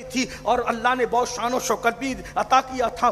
थी और अल्लाह ने बहुत शान और शौकत भी अता किया था।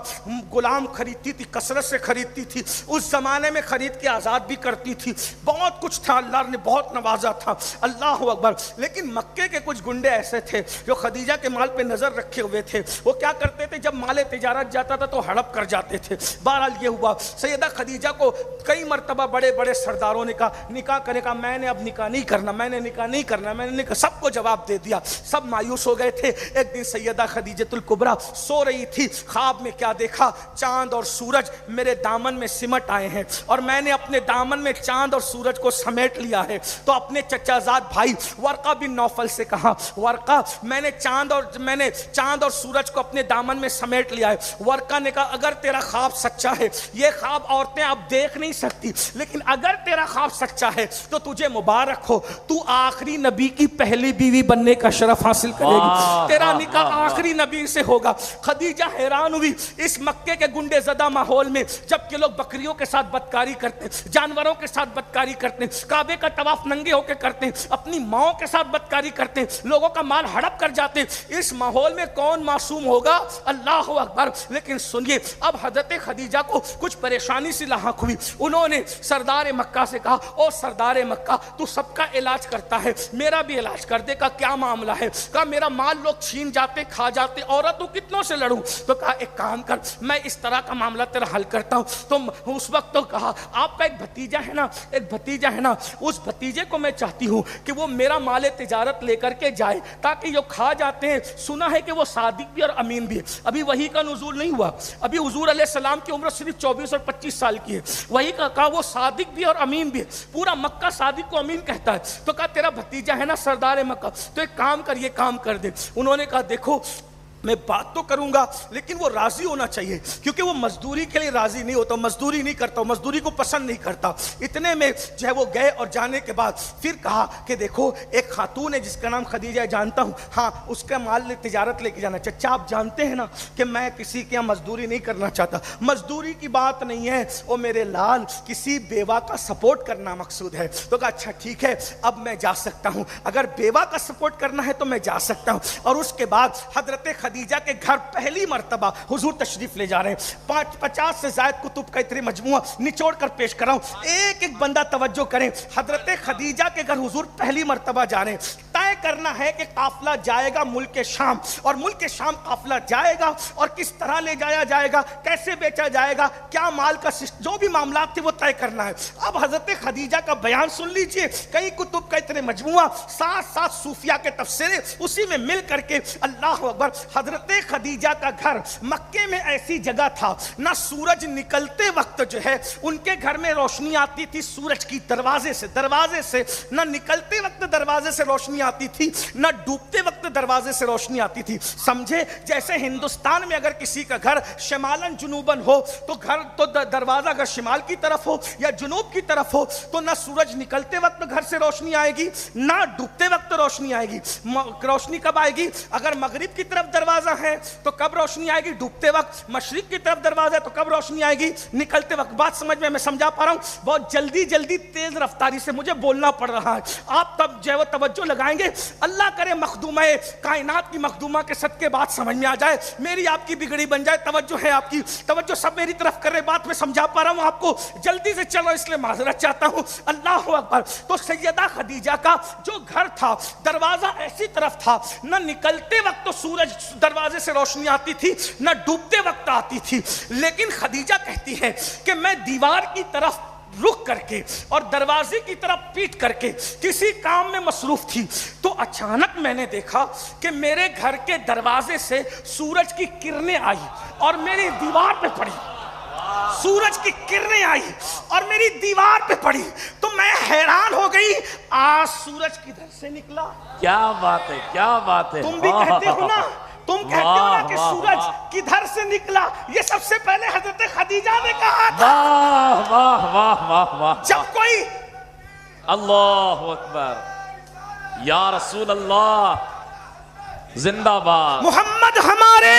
गुलाम खरीदती थी, कसरत से खरीदती थी, उस जमाने में खरीद के आज़ाद भी करती थी, बहुत कुछ था, अल्लाह ने बहुत नवाजा था। अल्लाह अकबर। लेकिन मक्के के कुछ गुंडे ऐसे थे जो खदीजा के माल पे नजर रखे हुए थे। वो क्या करते थे, जब माल तिजारत जाता था तो हड़प कर जाते थे। बहरहाल ये हुआ, सैयदा खदीजा को कई मरतबा बड़े बड़े सरदारों ने कहा निकाह करने का, मैंने अब निकाह नहीं करना, मैंने निकाह नहीं करना, मैंने निकाह, सबको जवाब दे दिया। सब मायूस हो गए थे। एक दिन सैयदा खदीजतुल कुबरा सो रही थी, ख्वाब में क्या देखा, चांद और सूरज मेरे दामन में सिमट आए हैं और मैंने अपने दामन में चांद और सूरज को समेट लिया है। तो अपने चचाजाद भाई वर्का बिन नौफल से कहा, वर्का मैंने चांद और सूरज को अपने दामन में समेट लिया है। वर्का ने कहा अगर तेरा ख्वाब सच्चा है, ये ख्वाब औरतें अब देख नहीं सकती, लेकिन अगर तेरा ख्वाब सच्चा है तो तुझे मुबारक हो, तू आखिरी नबी की पहली बीवी बनने का शरफ हासिल करेगी, तेरा निकाह आखिरी नबी से होगा। खदीजा हैरान हुई इस मक्के के गुंडे ज़दा माहौल में, जबकि लोग बकरियों के साथ बदकारी करते, जानवरों के साथ बदकारी करते, काबे का तवाफ नंगे होकर करते, अपनी माओ के साथ बदकारी करते, लोगों का माल हड़प कर जाते। इस माहौल में कौन मासूम होगा? अल्लाह अकबर। लेकिन सुनिए, अब हजरत खदीजा को कुछ परेशानी सी लाहक हुई। उन्होंने सरदार मक्का से कहा, ओ सरदार मक्का, तू सबका इलाज करता है, मेरा भी इलाज कर दे। का क्या मामला है? कहा मेरा माल लोग छीन जाते, खा जाते, औरतों कितनों से लड़ूं? तो कहा एक काम कर, मैं इस तरह का मामला तेरा हल करता हूं। तो उस वक्त तो कहा आपका एक भतीजा है ना, एक भतीजा है ना, उस भतीजे को मैं चाहती हूं कि वो मेरा माल तिजारत लेकर के जाए, ताकि जो खा जाते हैं, सुना है कि वो सादिक भी और अमीन भी है। अभी वही का नुज़ूल नहीं हुआ, अभी हुजूर अलैहिस्सलाम की उम्र सिर्फ 24 और 25 साल की है। वही का कहा वो सादिक भी और अमीन भी है, पूरा मक्का सादिक को अमीन कहता है। तो कहा तेरा भतीजा है ना सरदार मक्का, तो एक काम कर, ये काम कर दे। उन्होंने कहा देखो मैं बात तो करूंगा लेकिन वो राजी होना चाहिए, क्योंकि वो मजदूरी के लिए राजी नहीं होता, मजदूरी नहीं करता, मजदूरी को पसंद नहीं करता। इतने में जो है वो गए और जाने के बाद फिर कहा कि देखो एक खातून है जिसका नाम खदीजा है, जानता हूँ, हाँ उसका माल तिजारत लेके जाना। चचा आप जानते हैं ना कि मैं किसी के यहाँ मजदूरी नहीं करना चाहता, मजदूरी की बात नहीं है, वो मेरे लाल किसी बेवा का सपोर्ट करना मकसूद है। तो कहा अच्छा ठीक है, अब मैं जा सकता हूँ, अगर बेवा का सपोर्ट करना है तो मैं जा सकता हूँ। और उसके बाद हजरत खदीजा के घर पहली मर्तबा हुजूर तशरीफ ले जा रहे हैं। 50 से ज्यादा कुतुब का इतने मजमुआ निचोड़ कर पेश कर रहा हूं, एक एक बंदा तवज्जो करें। हजरत खदीजा के घर हुजूर पहली मर्तबा जा रहे हैं। तय करना है कि काफिला जाएगा मुल्क शाम, और मुल्क शाम काफिला जाएगा और किस तरह ले जाया जाएगा, कैसे बेचा जाएगा, क्या माल का जो भी मामला थे वो तय करना है। अब हजरत खदीजा का बयान सुन लीजिए, कई कुतुब का इतने मजमुआ, साथ साथ सूफिया के तफसीरें, उसी में मिल करके अल्लाह अकबर। हजरत खदीजा का घर मक्के में ऐसी जगह था, ना सूरज निकलते वक्त जो है उनके घर में रोशनी आती थी सूरज की दरवाजे से, ना निकलते वक्त दरवाजे से रोशनी आती थी, ना डूबते वक्त दरवाजे से रोशनी आती थी। समझे जैसे हिंदुस्तान में अगर किसी का घर शिमालन जुनूबन हो तो घर तो दरवाजा अगर शिमाल की तरफ हो या जुनूब की तरफ हो तो ना सूरज निकलते वक्त घर से रोशनी आएगी, ना डूबते वक्त रोशनी आएगी। रोशनी कब आएगी? अगर मगरिब की तरफ दरवाजा है तो कब रोशनी आएगी? डूबते वक्त। मशरिक की तरफ दरवाजा है तो कब रोशनी आएगी? निकलते वक्त। बात समझ में मैं समझा पा रहा हूं? बहुत जल्दी जल्दी तेज रफ्तारी से मुझे बोलना पड़ रहा है, आप तब जो है वो तवज्जो लगाएंगे। अल्लाह करे मखदूमा कायनात की मखदूमा के सदके बात समझ में आ जाए, मेरी आपकी बिगड़ी बन जाए। तवज्जो है आपकी, तवज्जो सब मेरी तरफ कर रहे, बात में समझा पा रहा हूं आपको, जल्दी से चलो इसलिए माजरत चाहता हूं। अल्लाह अकबर। तो सैयदा खदीजा का जो घर था दरवाजा ऐसी तरफ था, न निकलते वक्त तो सूरज दरवाजे से रोशनी आती थी, न डूबते वक्त आती थी। लेकिन खदीजा कहती है कि मैं दीवार की तरफ रुक करके और दरवाजे की तरफ पीट करके किसी काम में मसरूफ थी, तो अचानक मैंने देखा कि मेरे घर के दरवाजे से सूरज की किरणें आई और मेरी दीवार पे पड़ी। सूरज की किरणें आई और मेरी दीवार पे पड़ी, तो मैं हैरान हो गई, आज सूरज किधर से निकला? क्या बात है, क्या बात है। तुम भी कहते हो ना, तुम कहते हो ना कि सूरज किधर से निकला, ये सबसे पहले हजरत खदीजा ने कहा था। वाह वाह वाह वाह वाह। जब कोई अल्लाह अकबर, या रसूल अल्लाह जिंदाबाद, मोहम्मद हमारे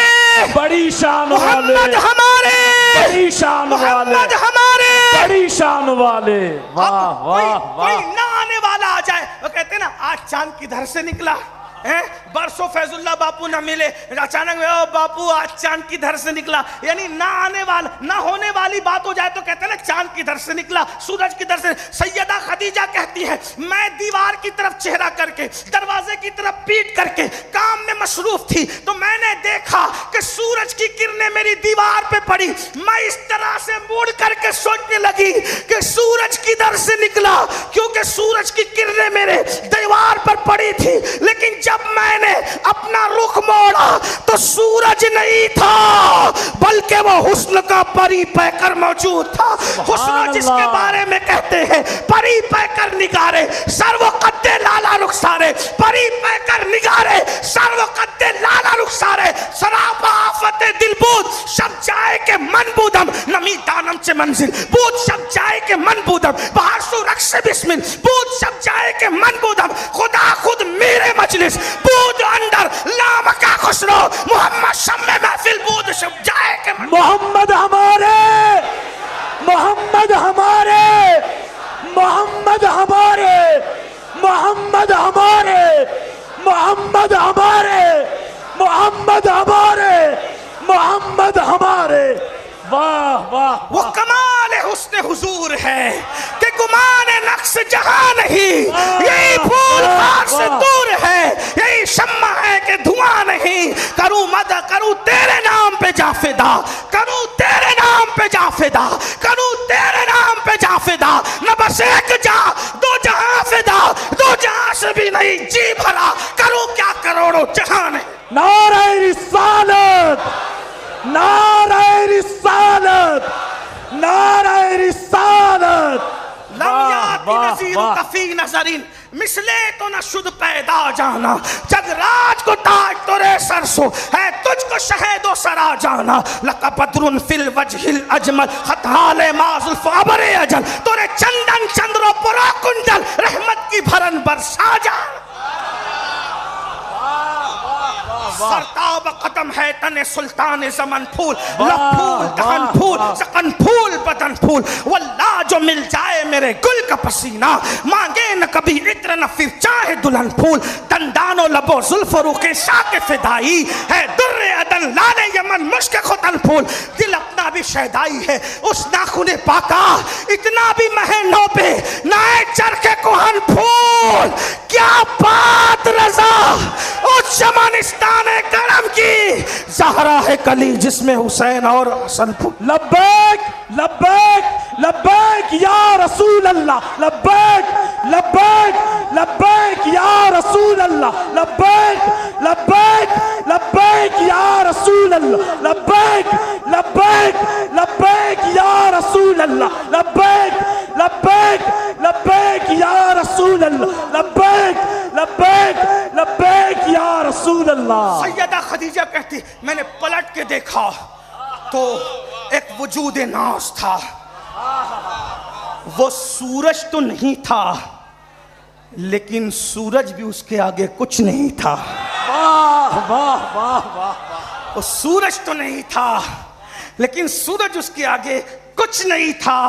बड़ी शान वाले, मोहम्मद हमारे बड़ी शान वाले, मोहम्मद हमारे बड़ी शान वाले। वाह वाह वाह। कोई ना आने वाला आ जाए, वो कहते हैं ना आज चांद किधर से निकला है, बरसों फैजुल्ला बापू न मिले, अचानक में ओ बापू आज चांद किधर से निकला, यानी ना आने वाला ना होने वाली बात हो जाए तो कहते हैं ना चांद किधर से निकला, सूरज किधर से। सैयदा खदीजा कहती है मैं दीवार की तरफ चेहरा करके, दरवाजे की तरफ पीठ करके काम में मसरूफ थी, तो मैंने देखा कि सूरज की किरणें मेरी दीवार पे पड़ी। मैं इस तरह से मुड़ करके सोचने लगी कि सूरज किधर से निकला, क्योंकि सूरज की किरणें मेरे दीवार पर पड़ी थी। लेकिन जब मैंने अपना रुख मोड़ा तो सूरज नहीं था, बल्कि वो हुस्न का परी पैकर मौजूद था। हुस्न जिसके बारे में कहते हैं परी पैकर निगारे सर्व कद्दे लाला रुखसारे, परी पैकर निगारे सर्व कद्दे लाला रुखसारे, सराबा आफते दिलबूद शब जाए के मन बूदम, नमी दानम से मंजिल बूद शब जाए के मन बूदम, बाहर सु रक्स बिस्मिल बूद शब जाए के मन बूदम, खुदा खुद मेरे मजलिस बूद अंदर लाम का खुशरो, मोहम्मद शम्मे महफिल बूद शब जाए के मन। मोहम्मद हमारे, मोहम्मद हमारे, मोहम्मद हमारे, मोहम्मद हमारे, मोहम्मद हमारे, मोहम्मद हमारे, मोहम्मद हमारे। वाह वाह, वो कमाल हुस्न हुजूर है कि गुमान नक्श जहां नहीं, यही फूल खाक से दूर है, यही शम्मा है कि धुआं नहीं। करूं मद करूं तेरे नाम पे जाफिदा, करूं तेरे नाम पे जाफिदा, करूं तेरे नाम पे जाफिदा, न बस एक जा दो जहां फिदा, दो जहां से भी नहीं जी भरा, करूं क्या करोड़ों जहां नहीं। नारे रिसालत, नारे रिसालत, नारे रिसालत। कफी नजरिन मिसले तो न शुद्ध पैदा जाना, जग राज को ताज तोरे सरसो है, तुझको शहदो सरा जाना। लका बदरुन फिल वजहिल अजमल खताले माजुल फाबरे अजल, तोरे चंदन चंद्रो पुरा कुंडल रहमत की भरन बरसा जा। सरताब कदम है तने सुल्तान ज़मन फूल, लब फूल दहन फूल सकन फूल बदन फूल, वल्लाह जो मिल जाए मेरे गुल का पसीना, मांगे न कभी इत्र न फिर चाहे दुल्हन फूल। दंदानो लबो जुल्फो रुके शाके फिदाई है, दुर्रे अदन लाले यमन मुश्क खुतन फूल। दिल अपना भी शहदाई है उस नाखुने पाका, इतना भी महनो पे नाए चरखे कोहन फूल। क्या बात रजा उस शमानिस्तान करम की, ज़हरा है कली जिसमें हुसैन और हसन फूल। लब्बैक लब्बैक लब्बैक या रसूल अल्लाह, लब्बैक लब्बैक लब्बैक या रसूल अल्लाह, लब्बैक लब्बैक लब्बैक या रसूल अल्लाह, लब्बैक लब्बैक लब्बैक या रसूल अल्लाह, लब्बैक लब्बैक लब्बैक या रसूल अल्लाह, लब्बैक लब्बैक लब्बैक या रसूल अल्लाह। सैयदा खदीजा कहती मैंने पलट के देखा तो एक वजूद नास था, वो सूरज तो नहीं था लेकिन सूरज भी उसके आगे कुछ नहीं था। वाह वाह वाह वाह, वो सूरज तो नहीं था लेकिन सूरज उसके आगे कुछ नहीं था।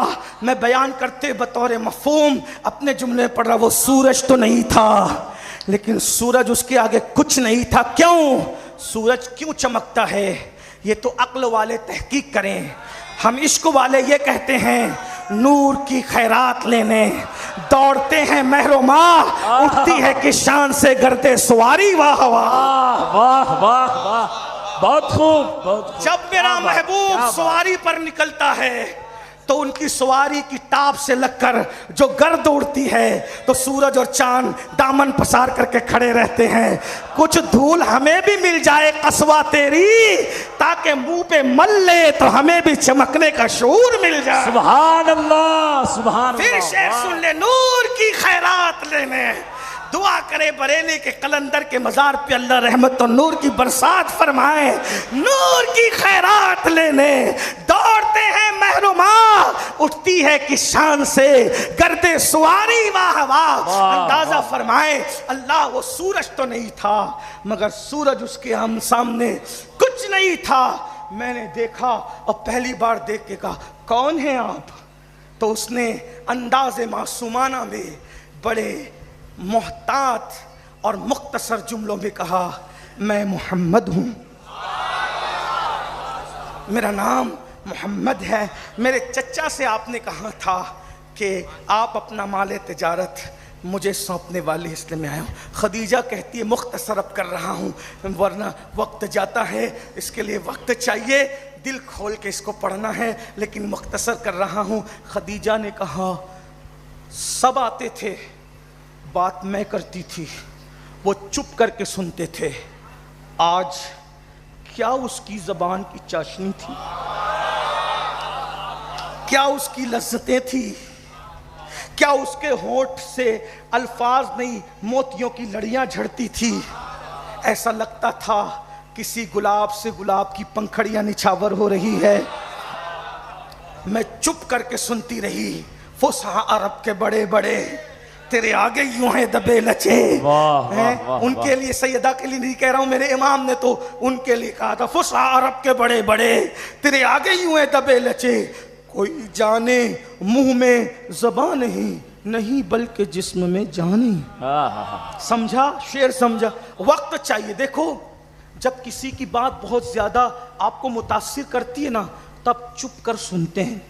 मैं बयान करते बतौर मफहूम अपने जुमले पढ़ रहा, वो सूरज तो नहीं था लेकिन सूरज उसके आगे कुछ नहीं था। क्यों? सूरज क्यों चमकता है ये तो अक्ल वाले तहकीक करें। हम इश्क वाले ये कहते हैं नूर की खैरात लेने दौड़ते हैं महरोमा, उठती है कि शान से गर्दे सवारी। वाह वाह वाह वाह वाह, बहुत खूब बहुत खूब। जब मेरा महबूब सवारी पर निकलता है तो उनकी सवारी की टाप से लगकर जो गर्द उड़ती है तो सूरज और चांद दामन पसार करके खड़े रहते हैं। कुछ धूल हमें भी मिल जाए कस्वा तेरी, ताकि मुंह पे मल ले तो हमें भी चमकने का शऊर मिल जाए। सुभान अल्लाह सुभान अल्लाह। फिर शेर सुन ले, नूर की खैरात लेने दुआ करे बरेली के कलंदर के मजार पे अल्लाह रहमत और नूर की बरसात फरमाए। नूर की खैरात लेने दौड़ते हैं महरुमा, उठती है कि शान से गर्दे सवारी। वाह वाह, अंदाजा फरमाए अल्लाह वो सूरज तो नहीं था मगर सूरज उसके हम सामने कुछ नहीं था। मैंने देखा और पहली बार देख के कहा कौन है आप? तो उसने अंदाजे मासूमाना में बड़े मोहतात और मुख्तसर जुमलों में कहा, मैं मोहम्मद हूँ, मेरा नाम मोहम्मद है। मेरे चचा से आपने कहा था कि आप अपना माल तिजारत मुझे सौंपने वाली, इसलिए मैं आया हूँ। खदीजा कहती है मुख्तसर अब कर रहा हूँ, वरना वक्त जाता है, इसके लिए वक्त चाहिए, दिल खोल के इसको पढ़ना है, लेकिन मुख्तसर कर रहा हूँ। खदीजा ने कहा, सब आते थे, बात मैं करती थी, वो चुप करके सुनते थे। आज क्या उसकी ज़बान की चाशनी थी, क्या उसकी लज्जतें थी, क्या उसके होंठ से अल्फाज नहीं मोतियों की लड़ियां झड़ती थी। ऐसा लगता था किसी गुलाब से गुलाब की पंखड़ियां निछावर हो रही है। मैं चुप करके सुनती रही। फुसहा अरब के बड़े बड़े तेरे आगे यूं हैं दबे लचे। उनके लिए, सैयदा के लिए नहीं कह रहा हूं, मेरे इमाम ने तो उनके लिए कहा था, फुसहा अरब के बड़े बड़े तेरे आगे यूं हैं दबे लचे। कोई जाने मुंह में ज़बान नहीं बल्कि जिस्म में जानी। समझा शेर, समझा। वक्त चाहिए। देखो, जब किसी की बात बहुत ज्यादा आपको मुतासिर करती है ना, तब चुप कर सुनते हैं,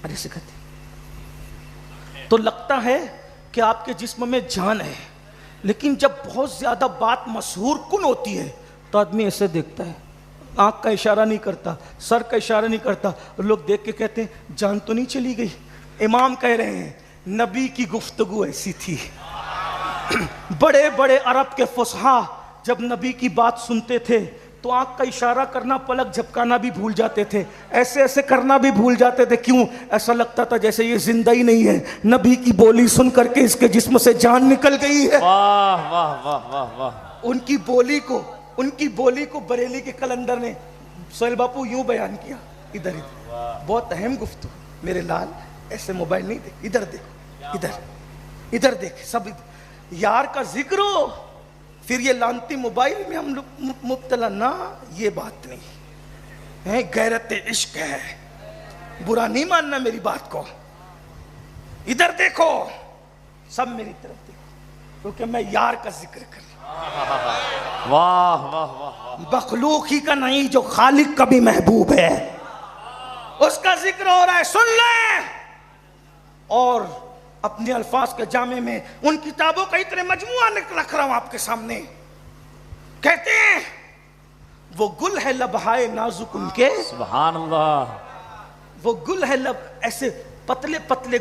अरे से कहते हैं, तो लगता है कि आपके जिस्म में जान है। लेकिन जब बहुत ज्यादा बात मशहूर कुन होती है तो आदमी ऐसे देखता है, आँख का इशारा नहीं करता, सर का इशारा नहीं करता, लोग देख के कहते हैं जान तो नहीं चली गई। इमाम कह रहे हैं नबी की गुफ्तगू ऐसी थी। बड़े बड़े अरब के फुसहा जब नबी की बात सुनते थे तो आँख का इशारा करना, पलक झपकाना भी भूल जाते थे, ऐसे ऐसे करना भी भूल जाते थे। क्यों? ऐसा लगता था जैसे ये जिंदा ही नहीं है, नबी की बोली सुन करके इसके जिस्म से जान निकल गई है। वाह वाह वाह वाह वाह। उनकी बोली को बरेली के कलंदर ने सोहेल बापू यूं बयान किया, इधर इधर, बहुत अहम गुफ्तगू। मेरे लाल ऐसे मोबाइल नहीं देख, इधर देखो, इधर देख, सब यार का जिक्र हो, फिर ये लानती मोबाइल में हम लोग मुब्तला ना, ये बात नहीं है। गैरत इश्क है, बुरा नहीं मानना मेरी बात को। इधर देखो, सब मेरी तरफ देखो, क्योंकि मैं यार का जिक्र कर रहा हूं। वाह वाह वाह। मखलूक ही का नहीं, जो खालिक का भी महबूब है, उसका जिक्र हो रहा है, सुन ले। और अपने अल्फाज के जामे में उन किताबों का इतने मजमुआ रख रहा हूं आपके सामने। कहते हैं वो गुल है लबहाए नाजुक उनके, सुभान अल्लाह, वो गुल है लब, ऐसे पतले पतले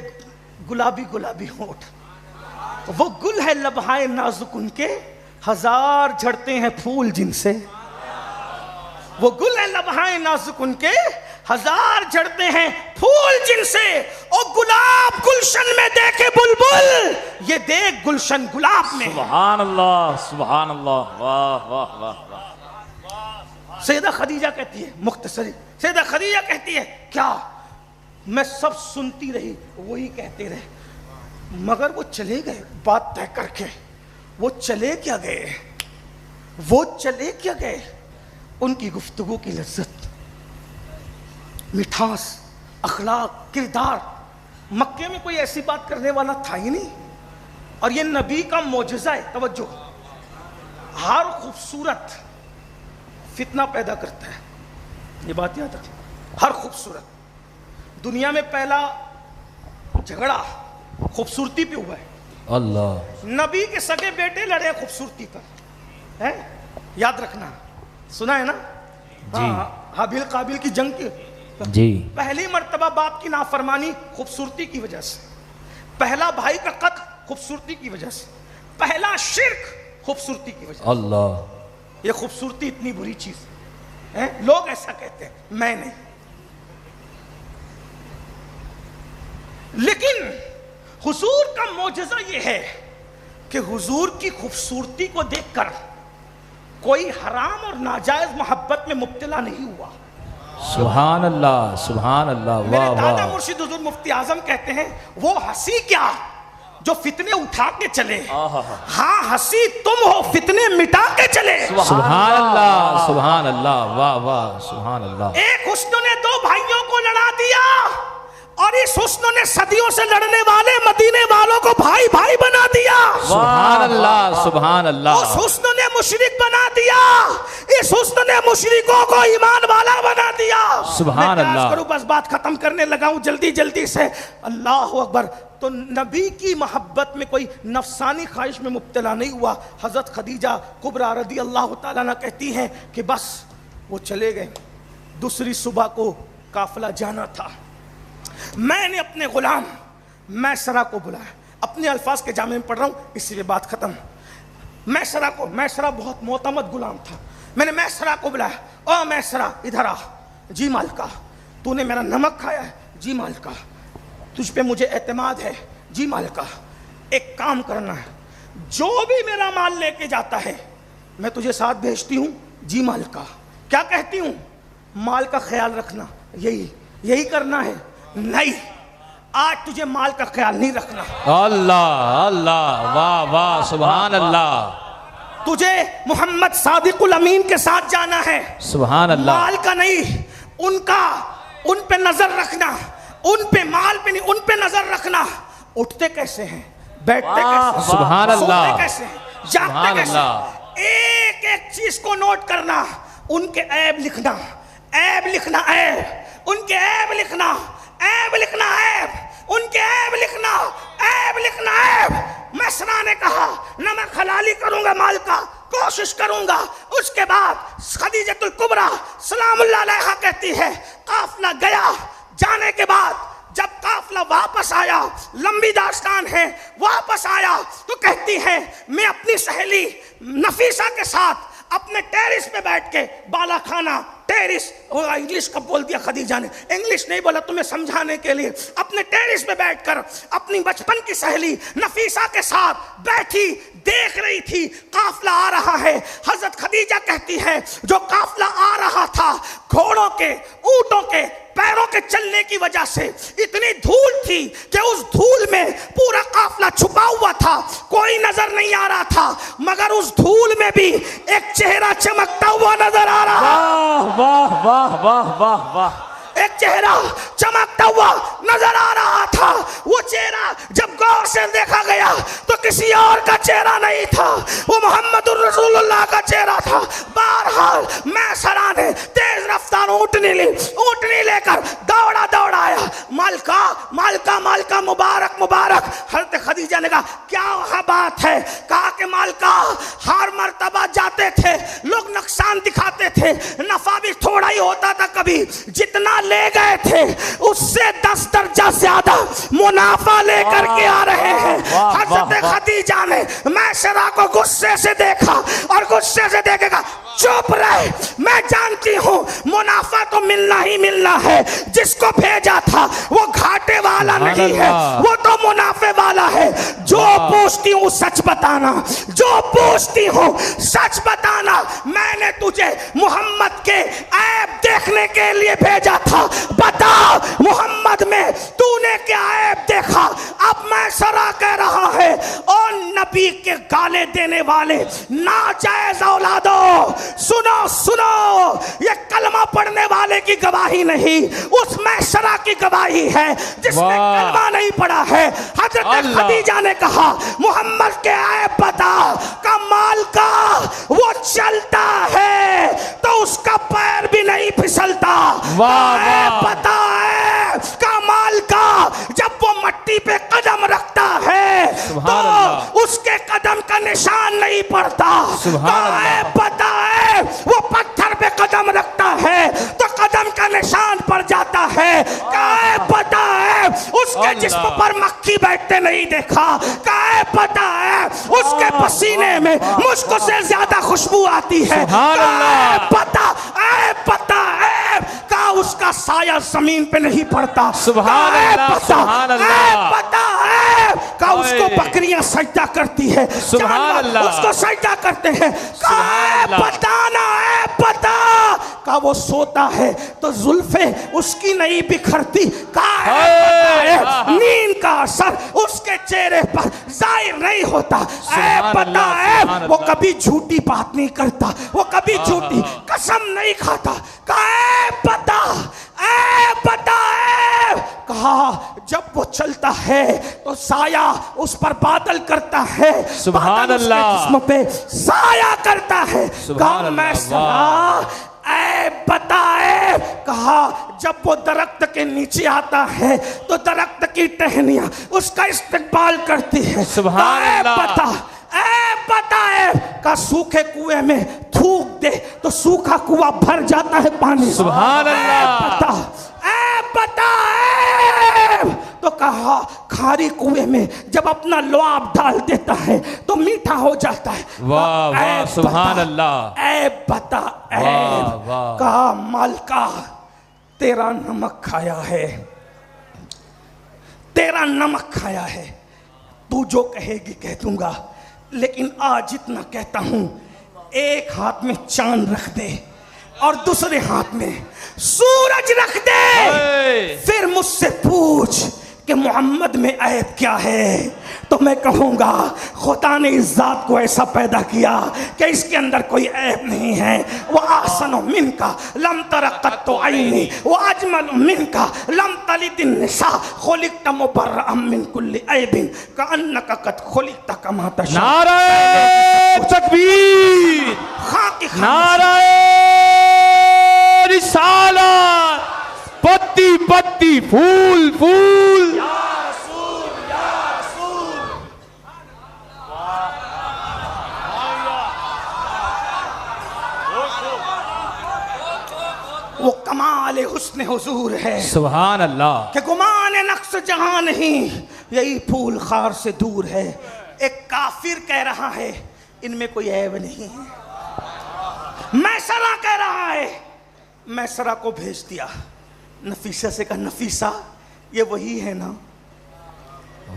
गुलाबी गुलाबी होठ, वो गुल है लबहाए नाजुक उनके, हजार झड़ते हैं फूल जिनसे। वो गुल है लबहाए नाजुक उनके, हजार झड़ते हैं फूल जिनसे। और गुलाब गुलशन में देखे बुलबुल, ये देख गुलशन गुलाब में। सुभान अल्लाह सुभान अल्लाह। वाह वाह वाह वाह। सैयदा खदीजा कहती है, मुख्तसरी सैयदा खदीजा कहती है, क्या मैं सब सुनती रही, वही कहते रहे, मगर वो चले गए बात तय करके। वो चले क्या गए, वो चले क्या गए। उनकी गुफ्तगू की लज्जत, मिठास, अखलाक, किरदार, मक्के में कोई ऐसी बात करने वाला था ही नहीं। और ये नबी का मोजज़ा है। तवज्जो, हर खूबसूरत फितना पैदा करता है, ये बात याद रखें। हर खूबसूरत, दुनिया में पहला झगड़ा खूबसूरती पे हुआ है। अल्लाह। नबी के सगे बेटे लड़े खूबसूरती पर, है, याद रखना, सुना है ना? हाँ, हाबिल काबिल की जंग की जी। पहली मर्तबा बाप की नाफरमानी खूबसूरती की वजह से, पहला भाई का कत्ल खूबसूरती की वजह से, पहला शिर्क खूबसूरती की वजह से। अल्लाह। ये खूबसूरती इतनी बुरी चीज है, लोग ऐसा कहते हैं, मैं नहीं। लेकिन हुजूर का मोजज़ा ये है कि हुजूर की खूबसूरती को देखकर कोई हराम और नाजायज मोहब्बत में मुब्तला नहीं हुआ। सुभान अल्लाह सुभान अल्लाह। मेरे वाह दादा वाह। मुर्शिद हुजूर मुफ्ती आजम कहते हैं, वो हंसी क्या जो फितने उठा के चले, हाँ हंसी तुम हो फितने मिटा के चले। सुभान अल्लाह सुभान अल्लाह। वाह वाह सुभान अल्लाह। एक हुस्न ने दो भाइयों को लड़ा दिया और इस हुस्न ने सदियों से लड़ने वाले मदीने वालों को भाई भाई बना दिया। सुभान अल्लाह, सुभान अल्लाह। उस हुस्न ने मुशरिक बना दिया, इस हुस्न ने मुशरिकों को ईमान वाला बना दिया। सुभान अल्लाह। करूं, बस बात खत्म करने लगा हूं जल्दी जल्दी से। अल्लाह अकबर। तो नबी की मोहब्बत में कोई नफसानी ख्वाहिश में मुब्तला नहीं हुआ। हजरत खदीजा कुबरा रदी अल्लाह तआला अन्हा कहती हैं कि बस वो चले गए। दूसरी सुबह को काफिला जाना था। मैंने अपने गुलाम मैसरा को बुलाया। अपने अल्फाज के जामे में पढ़ रहा हूं, इसीलिए बात खत्म। मैसरा बहुत मोतमद गुलाम था। मैंने मैसरा को बुलाया, ओ मैसरा इधर आ। जी मालिका। तूने मेरा नमक खाया है? जी मालिका। तुझ पे मुझे एतमाद है? जी मालिका। एक काम करना है, जो भी मेरा माल लेके जाता है मैं तुझे साथ भेजती हूं। जी मालिका। क्या कहती हूं? माल का ख्याल रखना। यही करना है? नहीं, आज तुझे माल का ख्याल नहीं रखना। अल्लाह अल्लाह, वाह वाह, सुभान अल्लाह। तुझे मोहम्मद सादिकुल अमीन के साथ जाना है। सुभान अल्लाह। माल का नहीं, उन पे नजर रखना। उन पे, माल पे नहीं, उन पे नजर रखना। उठते कैसे हैं, बैठते कैसे, सुभान अल्लाह, सोते कैसे, जागते कैसे, एक एक चीज को नोट करना। उनके ऐब लिखना, ऐब लिखना, ऐब उनके ऐब लिखना, ऐब लिखना, ऐब उनके ऐब लिखना, ऐब लिखना, ऐब। मैसरा ने कहा ना मैं हलाली करूंगा माल का, कोशिश करूंगा। उसके बाद खदीजतुल कुबरा सलामुल्लाह अलैहा कहती है काफिला गया। जाने के बाद जब काफिला वापस आया, लंबी दास्तान है, वापस आया तो कहती है मैं अपनी सहेली नफीसा के साथ अपने टेरिस पे बैठ के, बाला खाना टेरिस, इंग्लिश कब बोल दिया खदीजा ने, इंग्लिश नहीं बोला तुम्हें समझाने के लिए। अपने टेरिस पे बैठकर अपनी बचपन की सहेली नफीसा के साथ बैठी देख रही थी काफिला आ रहा है। हजरत खदीजा कहती है जो काफिला आ रहा था, घोड़ों के, ऊंटों के पैरों के चलने की वजह से इतनी धूल थी कि उस धूल में पूरा काफिला छुपा हुआ था, कोई नजर नहीं आ रहा था, मगर उस धूल में भी एक चेहरा चमकता हुआ नजर आ रहा। वाह वाह वाह वाह वाह। एक चेहरा चमकता हुआ नजर आ रहा था। वो चेहरा जब गौर से देखा गया तो किसी और का चेहरा नहीं था, वो मोहम्मदुर रसूलुल्लाह का चेहरा था। बहरहाल मैसरा ने तेज रफ्तार ऊँटनी ली, ऊँटनी लेकर दौड़ा आया। मालिका मालिका मालिका, मुबारक मुबारक। हज़रत खदीजा ने कहा क्या वह बात है? कहा कि मालिका हर मर्तबा जाते थे लोग नुकसान दिखाते थे, नफा भी थोड़ा ही होता था, कभी जितना ले गए थे उससे 10 दर्जा ज्यादा मुनाफा लेकर के आ रहे हैं। हज़रत खदीजा ने मैसरा को गुस्से से देखा और गुस्से से देखेगा, चुप रहे, मैं जानती हूँ मुनाफा तो मिलना ही मिलना है। जिसको भेजा था वो घाटे वाला नहीं है, वो तो मुनाफे वाला है। जो पूछती हूँ सच बताना, जो पूछती हूँ सच बताना। मैंने तुझे मोहम्मद के ऐब देखने के लिए भेजा था, बता मोहम्मद में तूने क्या ऐब देखा? अब मैसरा कह रहा है और नबी के गाले देने वाले नाजायज औलादो, सुनो सुनो, ये कलमा पढ़ने वाले की गवाही नहीं, उस मैसरा की गवाही है जिसने कलमा नहीं पढ़ा है। हजरत खदीजा ने कहा मोहम्मद के ऐब बता। कमाल का वो चलता है तो उसका पैर भी नहीं फिसलता। ऐब बता है कमाल का, जब वो मट्टी पे कदम रखता है तो उसके कदम का निशान नहीं पड़ता। ऐब बता है वो पत्थर पे कदम रखता है तो कदम का निशान पड़ जाता है। क्या पता है उसके जिस्म पर मक्खी बैठते नहीं देखा? क्या पता है उसके पसीने में मुझको से ज्यादा खुशबू आती है? पता है का उसका साया जमीन पे नहीं पड़ता। सुभान अल्लाह, सुभान अल्लाह। पता है का उसको बकरियां सजदा करती है, सुभान अल्लाह, उसको सजदा करते हैं। बताना है पता का वो सोता है तो जुल्फे उसकी नहीं बिखरती। नींद का असर उसके चेहरे पर जाहिर नहीं होता। पता है वो कभी झूठी बात नहीं करता, वो कभी झूठी कसम नहीं खाता। पता है कहा जब वो चलता है तो साया उस पर बादल करता है, सुभान बादल उसके अल्लाह। जिस्म पे साया करता है। सुभान कहा मैं अल्लाह, सना ऐ बताए, कहा जब वो दरख्त के नीचे आता है तो दरख्त की टहनियां उसका इस्तेकबाल करती है। सुभान कहा, अल्लाह। बताए का सूखे कुएं में थूक दे तो सूखा कुआं भर जाता है पानी। सुभान अल्लाह। बताए तो कहा खारी कुएं में जब अपना लुआब डाल देता है तो मीठा हो जाता है। वाह वाह, सुभान अल्लाह। ऐ बता वाह वाह। कहा मालिका तेरा नमक खाया है, तेरा नमक खाया है, तू जो कहेगी कह दूंगा, लेकिन आज इतना कहता हूं, एक हाथ में चांद रख दे और दूसरे हाथ में सूरज रख दे, फिर मुझसे पूछ कि मोहम्मद में ऐब क्या है, तो मैं कहूंगा खुदा ने इस जात को ऐसा पैदा किया कि इसके अंदर कोई ऐब नहीं है। वह आसनो मिनका लम तरक़त तो आईनी वह अजमल मिनका लम तलिदिन निसा खुलिक़त मुबर्रअम मिन कुल्ली ऐबिन कअन्नका क़द खुलिक़त कमा तशा। नारे तकबीर, नारे रिसालत, पत्ती पत्ती फूल फूल। वो कमाल हुस्न हुजूर है, सुभान अल्लाह। कि गुमान नक्श जहां नहीं, यही फूल खार से दूर है। एक काफिर कह रहा है इनमें कोई ऐब नहीं है। मैसरा कह रहा है, मैसरा को भेज दिया, नफीसा से कहा नफीसा ये वही है ना?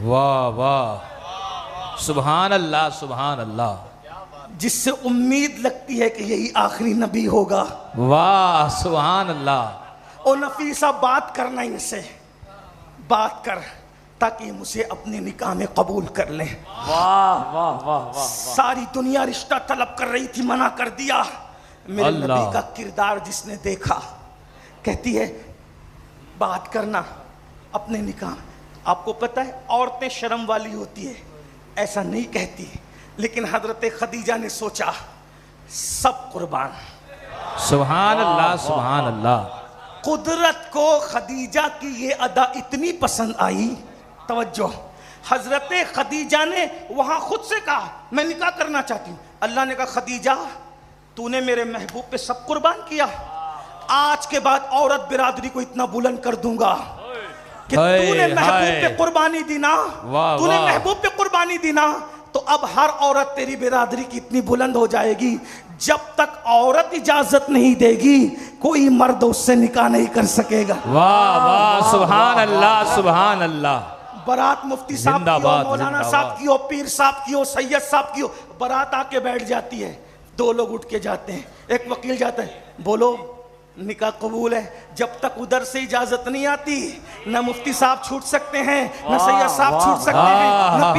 वाह वाह, सुभान अल्लाह सुभान अल्लाह। जिससे उम्मीद लगती है कि यही आखिरी नबी होगा। वाह सुभान अल्लाह। ओ नफीसा बात करना इनसे, बात कर ताकि मुझे अपने निकाह में कबूल कर लें। वाह वाह वाह वाह। सारी दुनिया रिश्ता तलब कर रही थी, मना कर दिया। मेरे अल्लाह। नबी का किरदार जिसने देखा, कहती है बात करना अपने निकाह। आपको पता है औरतें शर्म वाली होती है, ऐसा नहीं कहती, लेकिन हजरत खदीजा ने सोचा सब कुर्बान। सुभान अल्लाह सुभान अल्लाह। कुदरत को खदीजा की ये अदा इतनी पसंद आई, तवज्जो, हजरत खदीजा ने वहां खुद से कहा मैं निकाह करना चाहती हूँ। अल्लाह ने कहा खदीजा तूने मेरे महबूब पे सब कुर्बान किया, आज के बाद औरत बिरादरी को इतना बुलंद कर दूंगा कि तूने महबूब पे कुर्बानी दी ना, तूने महबूब पे कुर्बानी दी ना, तो अब हर औरत तेरी बिरादरी की इतनी बुलंद हो जाएगी, जब तक औरत इजाजत नहीं देगी कोई मर्द उससे निकाह नहीं कर सकेगा। वाह वाह सुभान अल्लाह सुभान अल्लाह। बारात मुफ्ती साहब की हो, मौलाना साहब की हो, पीर साहब की हो, सैयद साहब की हो, बारात आके बैठ जाती है, दो लोग उठ के जाते हैं, एक वकील जाता है, बोलो निकाह कबूल है। जब तक उधर से इजाजत नहीं आती, न मुफ्ती साहब छूट सकते हैं, न सैयद साहब छूट सकते हैं, न पीर